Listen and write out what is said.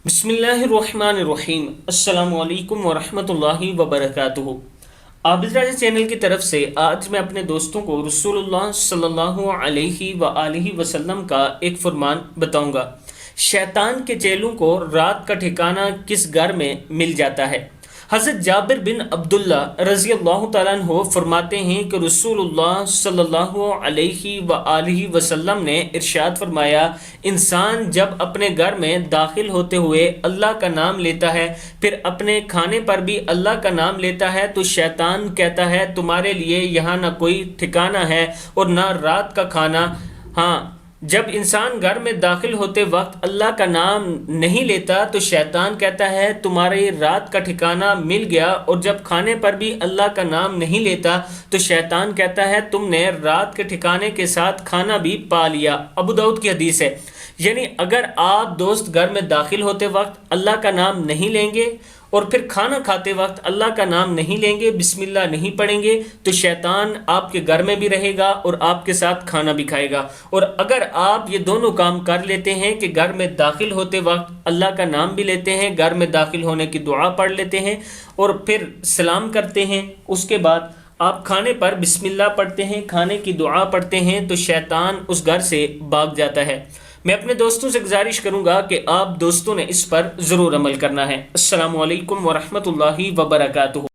बिस्मिल्लाहिर्रहमानिर्रहीम। अस्सलामु अलैकुम वरहमतुल्लाहि वबरकातुहू। आबिद चैनल की तरफ से आज मैं अपने दोस्तों को रसूलुल्लाह सल्लल्लाहु अलैहि वआलिहि वसल्लम का एक फरमान बताऊंगा। शैतान के चेलों को रात का ठिकाना किस घर में मिल जाता है। हज़रत जाबिर बिन अब्दुल्ला रज़ी अल्लाह तआला अन्हु फरमाते हैं कि रसूलुल्लाह सल्लल्लाहु अलैहि वआलिहि वसल्लम ने इरशाद फरमाया, इंसान जब अपने घर में दाखिल होते हुए अल्लाह का नाम लेता है, फिर अपने खाने पर भी अल्लाह का नाम लेता है, तो शैतान कहता है तुम्हारे लिए यहाँ ना कोई ठिकाना है और ना रात का खाना। हाँ, जब इंसान घर में दाखिल होते वक्त अल्लाह का नाम नहीं लेता तो शैतान कहता है तुम्हारी रात का ठिकाना मिल गया, और जब खाने पर भी अल्लाह का नाम नहीं लेता तो शैतान कहता है तुमने रात के ठिकाने के साथ खाना भी पा लिया। अबू दाऊद की हदीस है। यानी अगर आप दोस्त घर में दाखिल होते वक्त अल्लाह का नाम नहीं लेंगे और फिर खाना खाते वक्त अल्लाह का नाम नहीं लेंगे, बिस्मिल्लाह नहीं पढ़ेंगे, तो शैतान आपके घर में भी रहेगा और आपके साथ खाना भी खाएगा। और अगर आप ये दोनों काम कर लेते हैं कि घर में दाखिल होते वक्त अल्लाह का नाम भी लेते हैं, घर में दाखिल होने की दुआ पढ़ लेते हैं और फिर सलाम करते हैं, उसके बाद आप खाने पर बिस्मिल्लाह पढ़ते हैं, खाने की दुआ पढ़ते हैं, तो शैतान उस घर से भाग जाता है। मैं अपने दोस्तों से गुजारिश करूंगा कि आप दोस्तों ने इस पर ज़रूर अमल करना है। अस्सलामु अलैकुम वरहमतुल्लाहि वबरकातुहू।